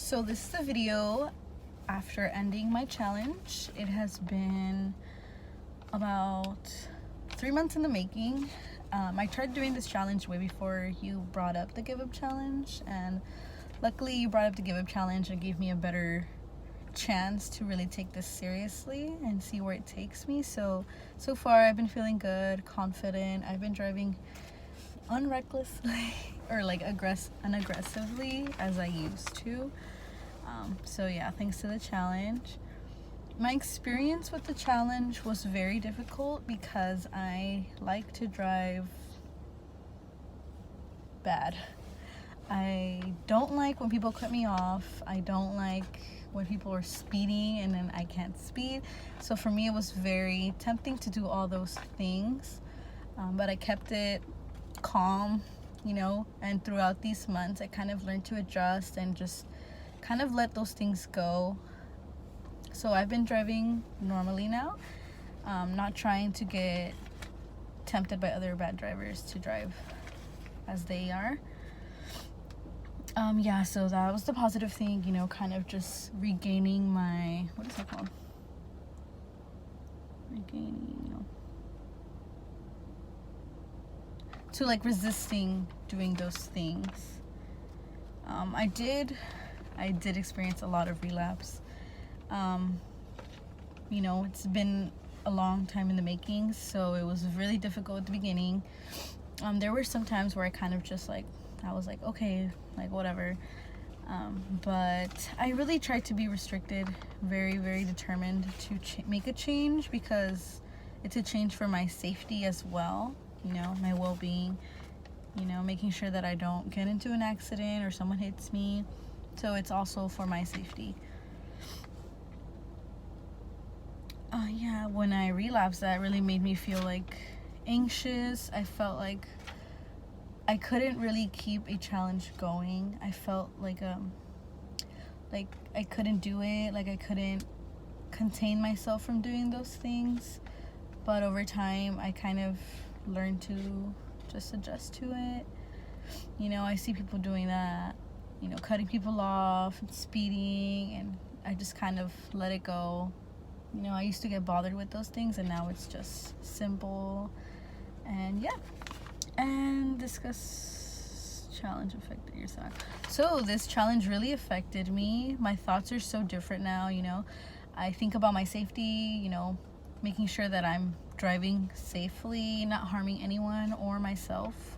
So this is a video after ending my challenge. It has been about 3 months in the making. I tried doing this challenge way before you brought up the give up challenge, and luckily you brought up the give up challenge and gave me a better chance to really take this seriously and see where it takes me. So far I've been feeling good, confident. I've been driving unrecklessly or like unaggressively as I used to. So yeah, thanks to the challenge. My experience with the challenge was very difficult because I like to drive bad. I don't like when people cut me off. I don't like when people are speeding and then I can't speed. So for me it was very tempting to do all those things, but I kept it calm, and throughout these months I kind of learned to adjust and just kind of let those things go. So I've been driving normally now, not trying to get tempted by other bad drivers to drive as they are. So that was the positive thing, kind of just regaining my, what is that called? To like resisting doing those things. I did experience a lot of relapse. It's been a long time in the making, so it was really difficult at the beginning. There were some times where I kind of just I was like, okay, like whatever. But I really tried to be restricted, very, very determined to make a change, because it's a change for my safety as well, my well-being, making sure that I don't get into an accident or someone hits me. So it's also for my safety. When I relapsed, that really made me feel like anxious. I felt like I couldn't really keep a challenge going. I felt like I couldn't do it, like I couldn't contain myself from doing those things. But over time I kind of learned to just adjust to it. I see people doing that, cutting people off and speeding, and I just kind of let it go. I used to get bothered with those things, and now it's just simple. And discuss challenge affected yourself. So this challenge really affected me. My thoughts are so different now. I think about my safety, making sure that I'm driving safely, not harming anyone or myself.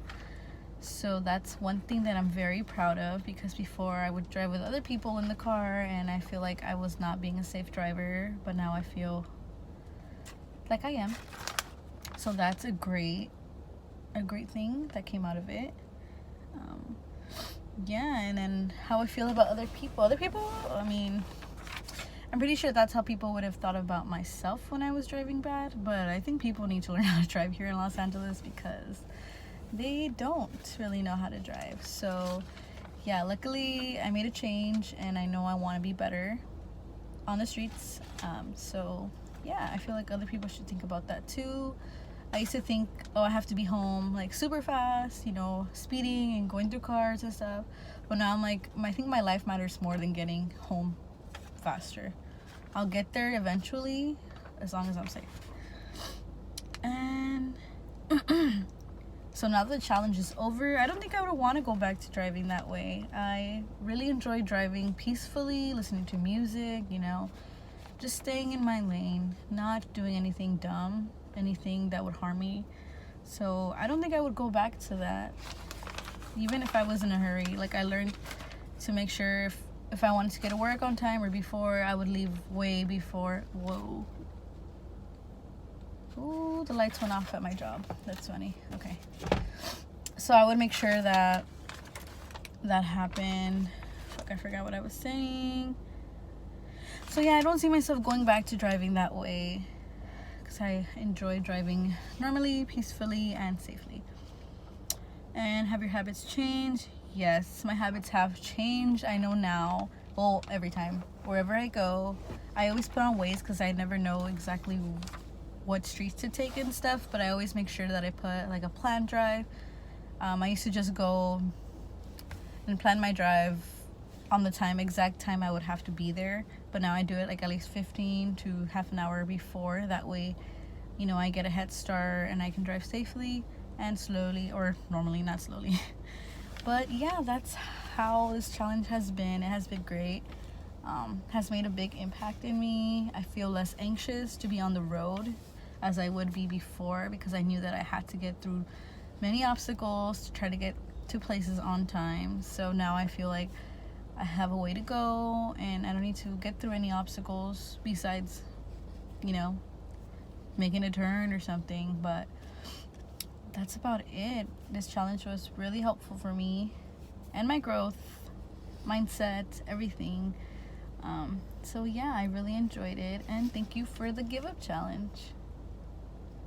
So that's one thing that I'm very proud of, because before I would drive with other people in the car and I feel like I was not being a safe driver, but now I feel like I am. So that's a great thing that came out of it. And then how I feel about other people, I'm pretty sure that's how people would have thought about myself when I was driving bad, but I think people need to learn how to drive here in Los Angeles, because they don't really know how to drive. So luckily I made a change, and I know I want to be better on the streets. I feel like other people should think about that too. I used to think, I have to be home like super fast, speeding and going through cars and stuff. But now I'm like, I think my life matters more than getting home faster. I'll get there eventually, as long as I'm safe. And so now that the challenge is over, I don't think I would want to go back to driving that way. I really enjoy driving peacefully, listening to music, just staying in my lane, not doing anything dumb, anything that would harm me. So I don't think I would go back to that, even if I was in a hurry. Like, I learned to make sure if I wanted to get to work on time or before, I would leave way before. Whoa. Ooh, the lights went off at my job. That's funny. Okay. So I would make sure that happened. I forgot what I was saying. So I don't see myself going back to driving that way, because I enjoy driving normally, peacefully, and safely. And have your habits changed? Yes, my habits have changed. I know now, every time, wherever I go, I always put on Waze, because I never know exactly what streets to take and stuff, but I always make sure that I put like a planned drive. I used to just go and plan my drive on the exact time I would have to be there, but now I do it like at least 15 to half an hour before. That way, you know, I get a head start and I can drive safely and slowly, or normally not slowly. But yeah, that's how this challenge has been. It has been great. Has made a big impact in me. I feel less anxious to be on the road as I would be before, because I knew that I had to get through many obstacles to try to get to places on time. So now I feel like I have a way to go and I don't need to get through any obstacles besides, you know, making a turn or something. But that's about it. This challenge was really helpful for me and my growth, mindset, everything. So yeah, I really enjoyed it, and thank you for the give up challenge.